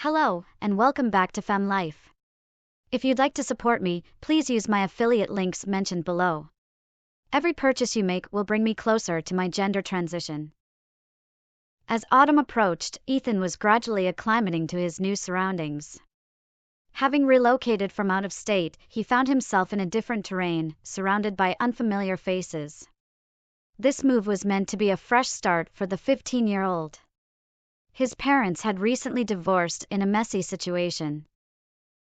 Hello, and welcome back to Fem Life. If you'd like to support me, please use my affiliate links mentioned below. Every purchase you make will bring me closer to my gender transition. As autumn approached, Ethan was gradually acclimating to his new surroundings. Having relocated from out of state, he found himself in a different terrain, surrounded by unfamiliar faces. This move was meant to be a fresh start for the 15-year-old. His parents had recently divorced in a messy situation.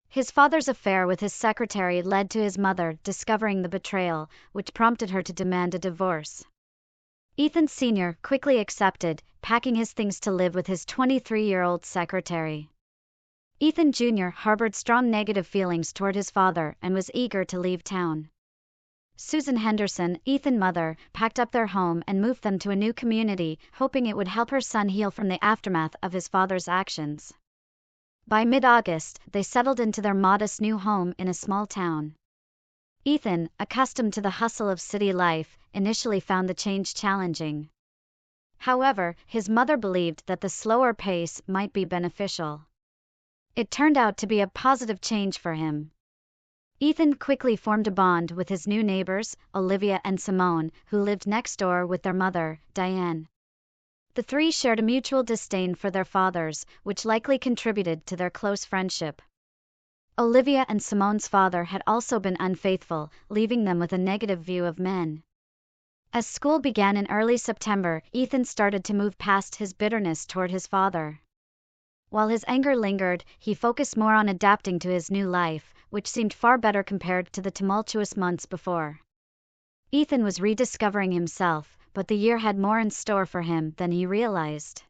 His father's affair with his secretary led to his mother discovering the betrayal, which prompted her to demand a divorce. Ethan Sr. quickly accepted, packing his things to live with his 23-year-old secretary. Ethan Jr. harbored strong negative feelings toward his father and was eager to leave town. Susan Henderson, Ethan's mother, packed up their home and moved them to a new community, hoping it would help her son heal from the aftermath of his father's actions. By mid-August, they settled into their modest new home in a small town. Ethan, accustomed to the hustle of city life, initially found the change challenging. However, his mother believed that the slower pace might be beneficial. It turned out to be a positive change for him. Ethan quickly formed a bond with his new neighbors, Olivia and Simone, who lived next door with their mother, Diane. The three shared a mutual disdain for their fathers, which likely contributed to their close friendship. Olivia and Simone's father had also been unfaithful, leaving them with a negative view of men. As school began in early September, Ethan started to move past his bitterness toward his father. While his anger lingered, he focused more on adapting to his new life, which seemed far better compared to the tumultuous months before. Ethan was rediscovering himself, but the year had more in store for him than he realized.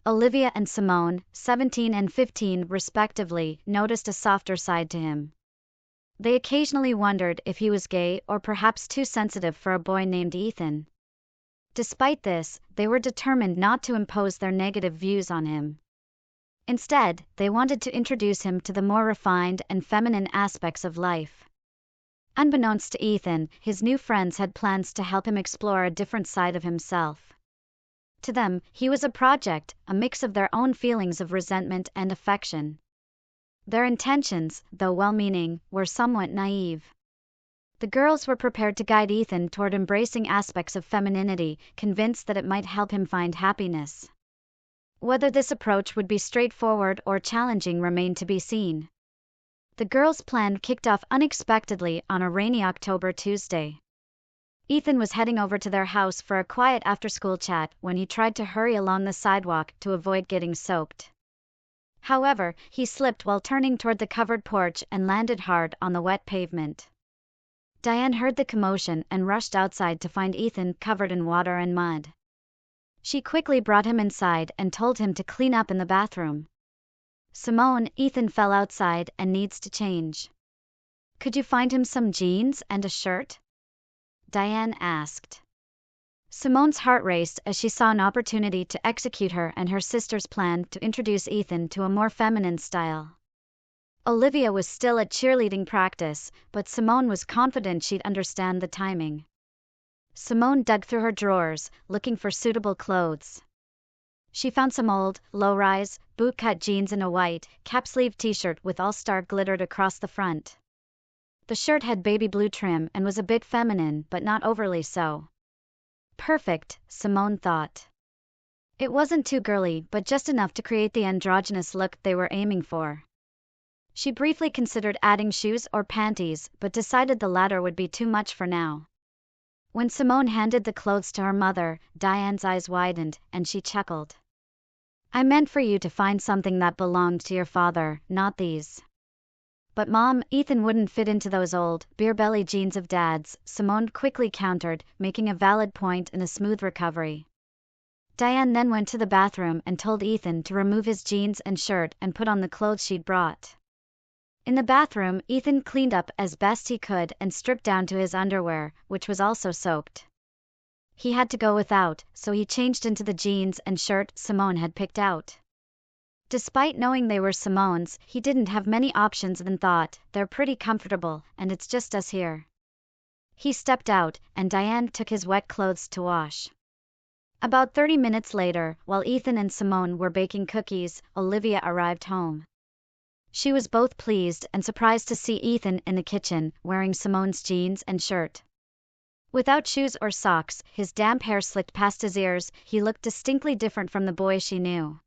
Olivia and Simone, 17 and 15 respectively, noticed a softer side to him. They occasionally wondered if he was gay or perhaps too sensitive for a boy named Ethan. Despite this, they were determined not to impose their negative views on him. Instead, they wanted to introduce him to the more refined and feminine aspects of life. Unbeknownst to Ethan, his new friends had plans to help him explore a different side of himself. To them, he was a project, a mix of their own feelings of resentment and affection. Their intentions, though well-meaning, were somewhat naive. The girls were prepared to guide Ethan toward embracing aspects of femininity, convinced that it might help him find happiness. Whether this approach would be straightforward or challenging remained to be seen. The girls' plan kicked off unexpectedly on a rainy October Tuesday. Ethan was heading over to their house for a quiet after-school chat when he tried to hurry along the sidewalk to avoid getting soaked. However, he slipped while turning toward the covered porch and landed hard on the wet pavement. Diane heard the commotion and rushed outside to find Ethan covered in water and mud. She quickly brought him inside and told him to clean up in the bathroom. Simone, Ethan fell outside and needs to change. Could you find him some jeans and a shirt? Diane asked. Simone's heart raced as she saw an opportunity to execute her and her sister's plan to introduce Ethan to a more feminine style. Olivia was still at cheerleading practice, but Simone was confident she'd understand the timing. Simone dug through her drawers, looking for suitable clothes. She found some old, low-rise, bootcut jeans and a white, cap-sleeve t-shirt with all-star glittered across the front. The shirt had baby blue trim and was a bit feminine but not overly so. Perfect, Simone thought. It wasn't too girly but just enough to create the androgynous look they were aiming for. She briefly considered adding shoes or panties but decided the latter would be too much for now. When Simone handed the clothes to her mother, Diane's eyes widened, and she chuckled. I meant for you to find something that belonged to your father, not these. But Mom, Ethan wouldn't fit into those old, beer-belly jeans of Dad's, Simone quickly countered, making a valid point in a smooth recovery. Diane then went to the bathroom and told Ethan to remove his jeans and shirt and put on the clothes she'd brought. In the bathroom, Ethan cleaned up as best he could and stripped down to his underwear, which was also soaked. He had to go without, so he changed into the jeans and shirt Simone had picked out. Despite knowing they were Simone's, he didn't have many options and thought, they're pretty comfortable, and it's just us here. He stepped out, and Diane took his wet clothes to wash. About 30 minutes later, while Ethan and Simone were baking cookies, Olivia arrived home. She was both pleased and surprised to see Ethan in the kitchen, wearing Simone's jeans and shirt. Without shoes or socks, his damp hair slicked past his ears, he looked distinctly different from the boy she knew.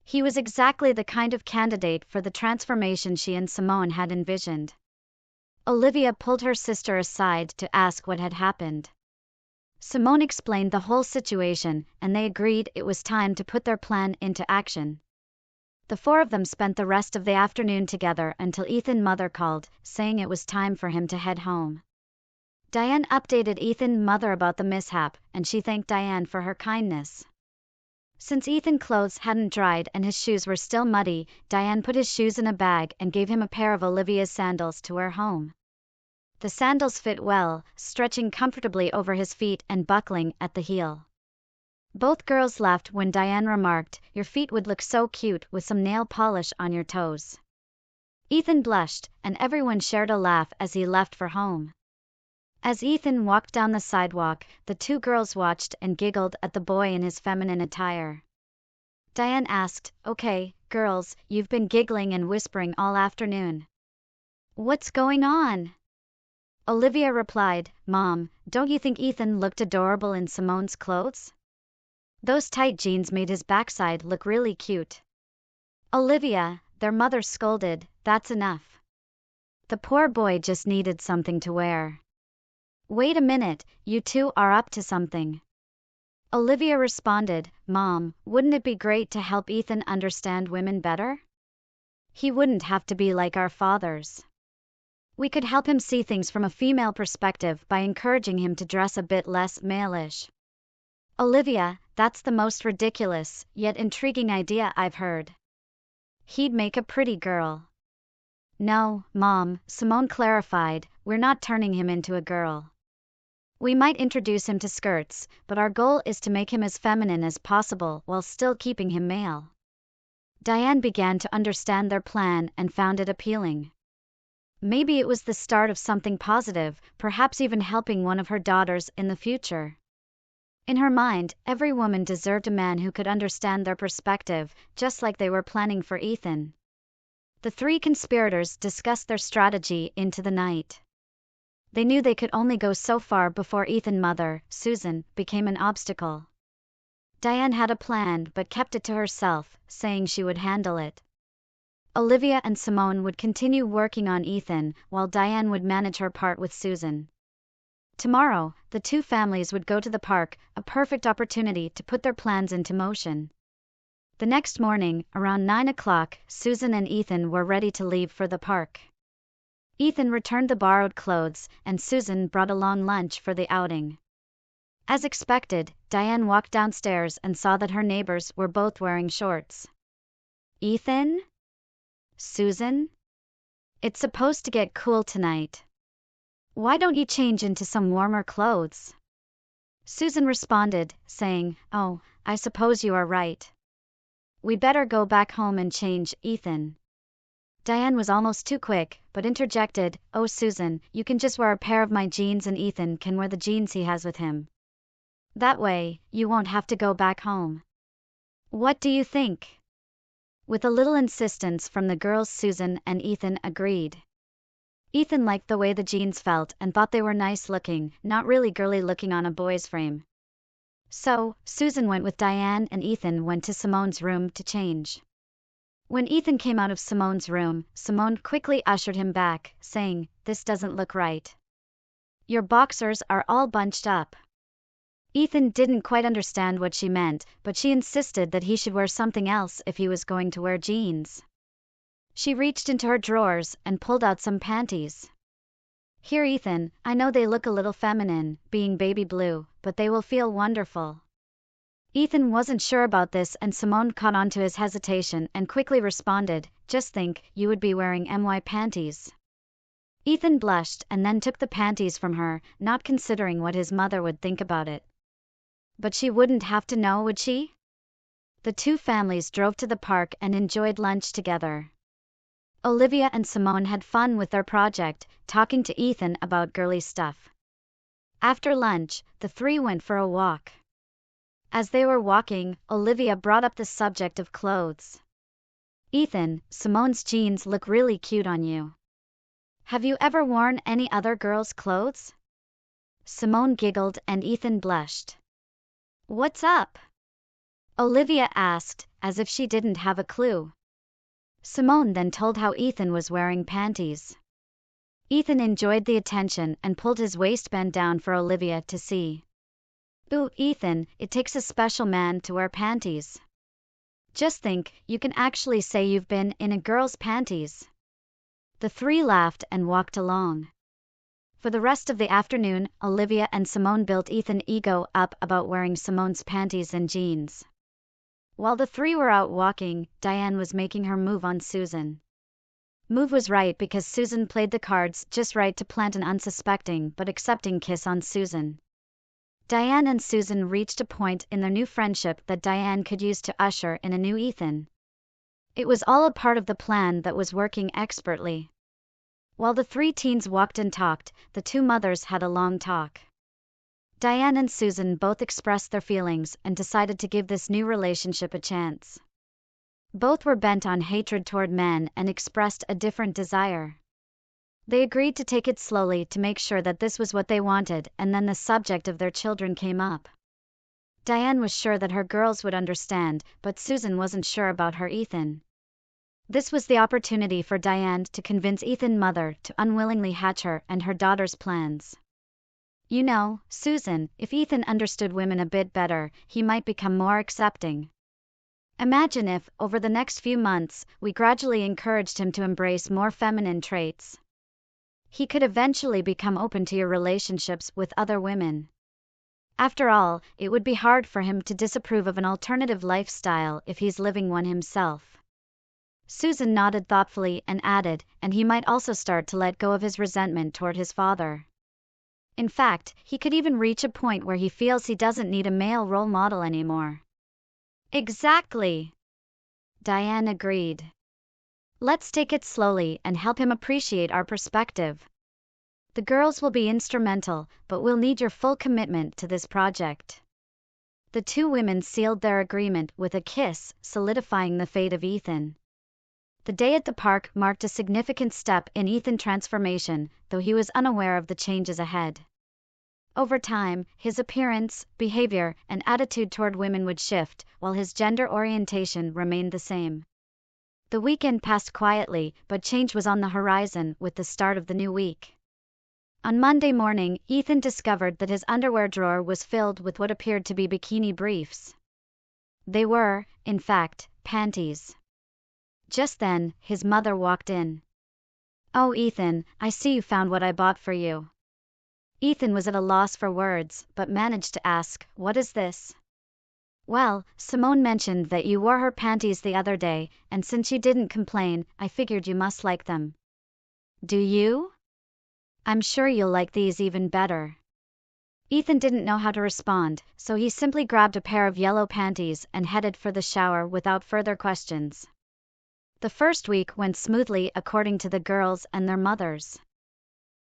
He was exactly the kind of candidate for the transformation she and Simone had envisioned. Olivia pulled her sister aside to ask what had happened. Simone explained the whole situation, and they agreed it was time to put their plan into action. The four of them spent the rest of the afternoon together until Ethan's mother called, saying it was time for him to head home. Diane updated Ethan's mother about the mishap, and she thanked Diane for her kindness. Since Ethan's clothes hadn't dried and his shoes were still muddy, Diane put his shoes in a bag and gave him a pair of Olivia's sandals to wear home. The sandals fit well, stretching comfortably over his feet and buckling at the heel. Both girls laughed when Diane remarked, "Your feet would look so cute with some nail polish on your toes." Ethan blushed, and everyone shared a laugh as he left for home. As Ethan walked down the sidewalk, the two girls watched and giggled at the boy in his feminine attire. Diane asked, "Okay, girls, you've been giggling and whispering all afternoon. What's going on?" Olivia replied, "Mom, don't you think Ethan looked adorable in Simone's clothes? Those tight jeans made his backside look really cute." "Olivia," their mother scolded, "that's enough. The poor boy just needed something to wear." "Wait a minute, you two are up to something." Olivia responded, "Mom, wouldn't it be great to help Ethan understand women better? He wouldn't have to be like our fathers. We could help him see things from a female perspective by encouraging him to dress a bit less male-ish." "Olivia, that's the most ridiculous, yet intriguing idea I've heard. He'd make a pretty girl." "No, Mom," Simone clarified, "we're not turning him into a girl. We might introduce him to skirts, but our goal is to make him as feminine as possible while still keeping him male." Diane began to understand their plan and found it appealing. Maybe it was the start of something positive, perhaps even helping one of her daughters in the future. In her mind, every woman deserved a man who could understand their perspective, just like they were planning for Ethan. The three conspirators discussed their strategy into the night. They knew they could only go so far before Ethan's mother, Susan, became an obstacle. Diane had a plan but kept it to herself, saying she would handle it. Olivia and Simone would continue working on Ethan, while Diane would manage her part with Susan. Tomorrow, the two families would go to the park, a perfect opportunity to put their plans into motion. The next morning, around 9 o'clock, Susan and Ethan were ready to leave for the park. Ethan returned the borrowed clothes, and Susan brought along lunch for the outing. As expected, Diane walked downstairs and saw that her neighbors were both wearing shorts. "Ethan? Susan? It's supposed to get cool tonight. Why don't you change into some warmer clothes?" Susan responded, saying, "Oh, I suppose you are right. We better go back home and change, Ethan." Diane was almost too quick, but interjected, "Oh Susan, you can just wear a pair of my jeans and Ethan can wear the jeans he has with him. That way, you won't have to go back home. What do you think?" With a little insistence from the girls, Susan and Ethan agreed. Ethan liked the way the jeans felt and thought they were nice looking, not really girly looking on a boy's frame. So, Susan went with Diane and Ethan went to Simone's room to change. When Ethan came out of Simone's room, Simone quickly ushered him back, saying, "This doesn't look right. Your boxers are all bunched up." Ethan didn't quite understand what she meant, but she insisted that he should wear something else if he was going to wear jeans. She reached into her drawers and pulled out some panties. "Here, Ethan, I know they look a little feminine, being baby blue, but they will feel wonderful." Ethan wasn't sure about this and Simone caught on to his hesitation and quickly responded, "Just think, you would be wearing my panties." Ethan blushed and then took the panties from her, not considering what his mother would think about it. But she wouldn't have to know, would she? The two families drove to the park and enjoyed lunch together. Olivia and Simone had fun with their project, talking to Ethan about girly stuff. After lunch, the three went for a walk. As they were walking, Olivia brought up the subject of clothes. "Ethan, Simone's jeans look really cute on you. Have you ever worn any other girl's clothes?" Simone giggled and Ethan blushed. "What's up?" Olivia asked, as if she didn't have a clue. Simone then told how Ethan was wearing panties. Ethan enjoyed the attention and pulled his waistband down for Olivia to see. "Ooh, Ethan, it takes a special man to wear panties. Just think, you can actually say you've been in a girl's panties." The three laughed and walked along. For the rest of the afternoon, Olivia and Simone built Ethan's ego up about wearing Simone's panties and jeans. While the three were out walking, Diane was making her move on Susan. Move was right because Susan played the cards just right to plant an unsuspecting but accepting kiss on Susan. Diane and Susan reached a point in their new friendship that Diane could use to usher in a new Ethan. It was all a part of the plan that was working expertly. While the three teens walked and talked, the two mothers had a long talk. Diane and Susan both expressed their feelings and decided to give this new relationship a chance. Both were bent on hatred toward men and expressed a different desire. They agreed to take it slowly to make sure that this was what they wanted, and then the subject of their children came up. Diane was sure that her girls would understand, but Susan wasn't sure about her Ethan. This was the opportunity for Diane to convince Ethan's mother to unwillingly hatch her and her daughter's plans. "You know, Susan, if Ethan understood women a bit better, he might become more accepting. Imagine if, over the next few months, we gradually encouraged him to embrace more feminine traits. He could eventually become open to your relationships with other women. After all, it would be hard for him to disapprove of an alternative lifestyle if he's living one himself." Susan nodded thoughtfully and added, "And he might also start to let go of his resentment toward his father. In fact, he could even reach a point where he feels he doesn't need a male role model anymore." "Exactly," Diane agreed. "Let's take it slowly and help him appreciate our perspective. The girls will be instrumental, but we'll need your full commitment to this project." The two women sealed their agreement with a kiss, solidifying the fate of Ethan. The day at the park marked a significant step in Ethan's transformation, though he was unaware of the changes ahead. Over time, his appearance, behavior, and attitude toward women would shift, while his gender orientation remained the same. The weekend passed quietly, but change was on the horizon with the start of the new week. On Monday morning, Ethan discovered that his underwear drawer was filled with what appeared to be bikini briefs. They were, in fact, panties. Just then, his mother walked in. "Oh, Ethan, I see you found what I bought for you." Ethan was at a loss for words, but managed to ask, "What is this?" "Well, Simone mentioned that you wore her panties the other day, and since you didn't complain, I figured you must like them." "Do you?" "I'm sure you'll like these even better." Ethan didn't know how to respond, so he simply grabbed a pair of yellow panties and headed for the shower without further questions. The first week went smoothly according to the girls and their mothers.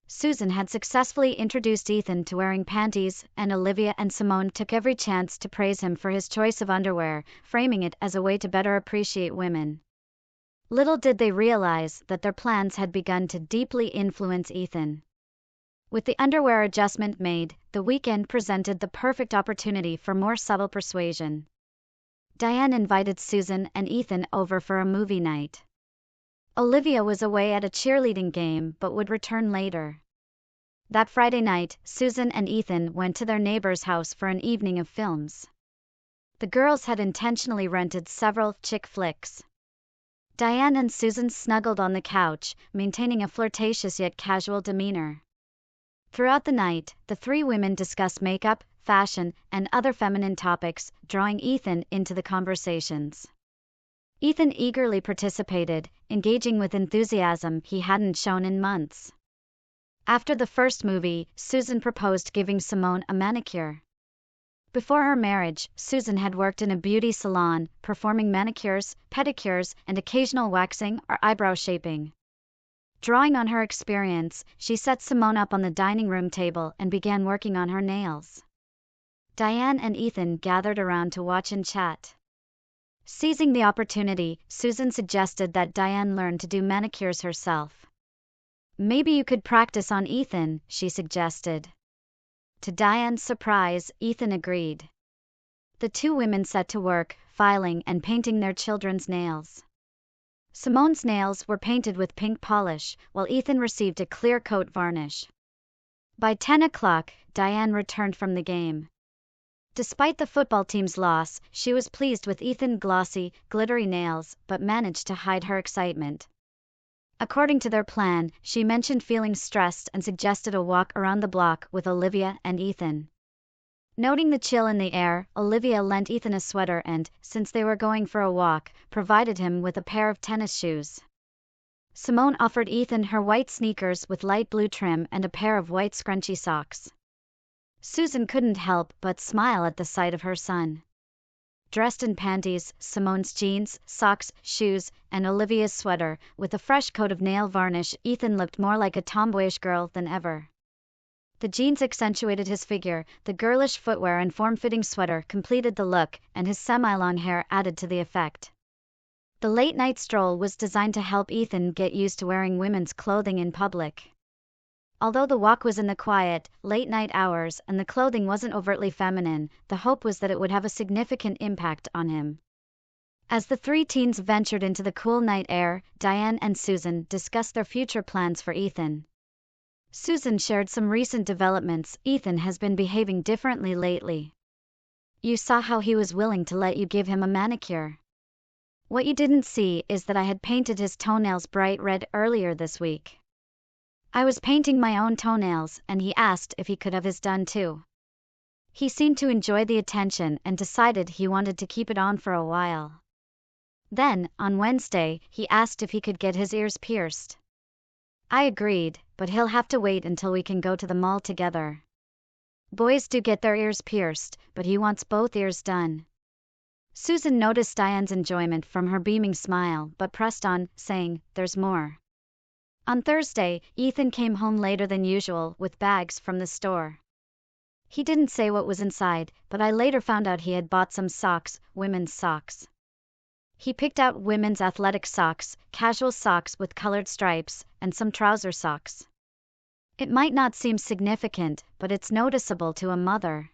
Susan had successfully introduced Ethan to wearing panties, and Olivia and Simone took every chance to praise him for his choice of underwear, framing it as a way to better appreciate women. Little did they realize that their plans had begun to deeply influence Ethan. With the underwear adjustment made, the weekend presented the perfect opportunity for more subtle persuasion. Diane invited Susan and Ethan over for a movie night. Olivia was away at a cheerleading game but would return later. That Friday night, Susan and Ethan went to their neighbor's house for an evening of films. The girls had intentionally rented several chick flicks. Diane and Susan snuggled on the couch, maintaining a flirtatious yet casual demeanor. Throughout the night, the three women discussed makeup, fashion, and other feminine topics, drawing Ethan into the conversations. Ethan eagerly participated, engaging with enthusiasm he hadn't shown in months. After the first movie, Susan proposed giving Simone a manicure. Before her marriage, Susan had worked in a beauty salon, performing manicures, pedicures, and occasional waxing or eyebrow shaping. Drawing on her experience, she set Simone up on the dining room table and began working on her nails. Diane and Ethan gathered around to watch and chat. Seizing the opportunity, Susan suggested that Diane learn to do manicures herself. Maybe you could practice on Ethan, she suggested. To Diane's surprise, Ethan agreed. The two women set to work, filing and painting their children's nails. Simone's nails were painted with pink polish, while Ethan received a clear coat varnish. By 10 o'clock, Diane returned from the game. Despite the football team's loss, she was pleased with Ethan's glossy, glittery nails, but managed to hide her excitement. According to their plan, she mentioned feeling stressed and suggested a walk around the block with Olivia and Ethan. Noting the chill in the air, Olivia lent Ethan a sweater and, since they were going for a walk, provided him with a pair of tennis shoes. Simone offered Ethan her white sneakers with light blue trim and a pair of white scrunchy socks. Susan couldn't help but smile at the sight of her son. Dressed in panties, Simone's jeans, socks, shoes, and Olivia's sweater, with a fresh coat of nail varnish, Ethan looked more like a tomboyish girl than ever. The jeans accentuated his figure, the girlish footwear and form-fitting sweater completed the look, and his semi-long hair added to the effect. The late-night stroll was designed to help Ethan get used to wearing women's clothing in public. Although the walk was in the quiet, late-night hours and the clothing wasn't overtly feminine, the hope was that it would have a significant impact on him. As the three teens ventured into the cool night air, Diane and Susan discussed their future plans for Ethan. Susan shared some recent developments. Ethan has been behaving differently lately. You saw how he was willing to let you give him a manicure. What you didn't see is that I had painted his toenails bright red earlier this week. I was painting my own toenails, and he asked if he could have his done too. He seemed to enjoy the attention and decided he wanted to keep it on for a while. Then, on Wednesday, he asked if he could get his ears pierced. I agreed, but he'll have to wait until we can go to the mall together. Boys do get their ears pierced, but he wants both ears done. Susan noticed Diane's enjoyment from her beaming smile, but pressed on, saying, "There's more." On Thursday, Ethan came home later than usual with bags from the store. He didn't say what was inside, but I later found out he had bought some socks, women's socks. He picked out women's athletic socks, casual socks with colored stripes, and some trouser socks. It might not seem significant, but it's noticeable to a mother.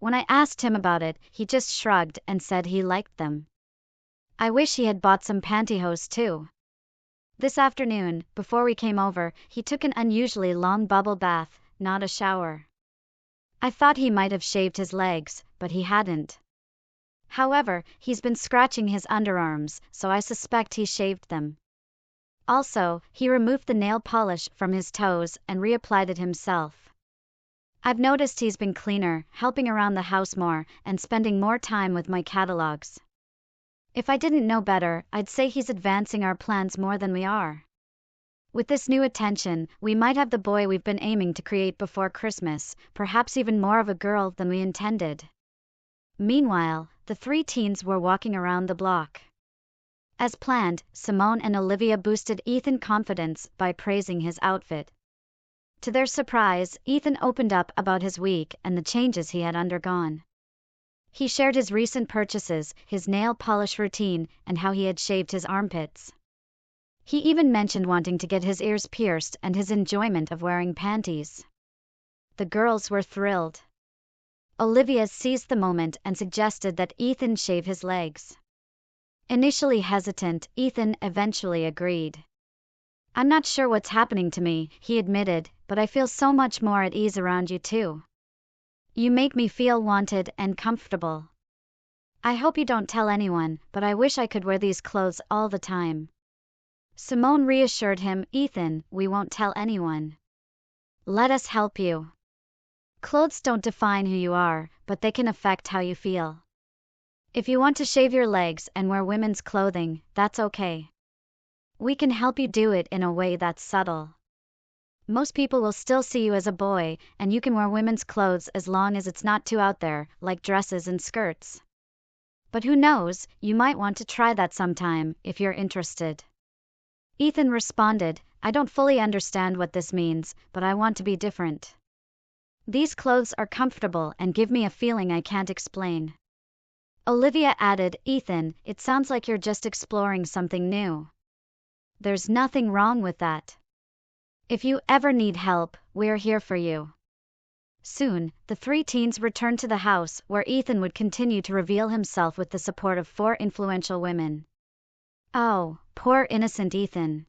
When I asked him about it, he just shrugged and said he liked them. I wish he had bought some pantyhose too. This afternoon, before we came over, he took an unusually long bubble bath, not a shower. I thought he might have shaved his legs, but he hadn't. However, he's been scratching his underarms, so I suspect he shaved them. Also, he removed the nail polish from his toes and reapplied it himself. I've noticed he's been cleaner, helping around the house more, and spending more time with my catalogs. If I didn't know better, I'd say he's advancing our plans more than we are. With this new attention, we might have the boy we've been aiming to create before Christmas, perhaps even more of a girl than we intended. Meanwhile, the three teens were walking around the block. As planned, Simone and Olivia boosted Ethan's confidence by praising his outfit. To their surprise, Ethan opened up about his week and the changes he had undergone. He shared his recent purchases, his nail polish routine, and how he had shaved his armpits. He even mentioned wanting to get his ears pierced and his enjoyment of wearing panties. The girls were thrilled. Olivia seized the moment and suggested that Ethan shave his legs. Initially hesitant, Ethan eventually agreed. I'm not sure what's happening to me, he admitted, but I feel so much more at ease around you too. You make me feel wanted and comfortable. I hope you don't tell anyone, but I wish I could wear these clothes all the time. Simone reassured him, Ethan, we won't tell anyone. Let us help you. Clothes don't define who you are, but they can affect how you feel. If you want to shave your legs and wear women's clothing, that's okay. We can help you do it in a way that's subtle. Most people will still see you as a boy, and you can wear women's clothes as long as it's not too out there, like dresses and skirts. But who knows, you might want to try that sometime, if you're interested. Ethan responded, I don't fully understand what this means, but I want to be different. These clothes are comfortable and give me a feeling I can't explain. Olivia added, Ethan, it sounds like you're just exploring something new. There's nothing wrong with that. If you ever need help, we're here for you. Soon, the three teens returned to the house, where Ethan would continue to reveal himself with the support of 4 influential women. Oh, poor innocent Ethan.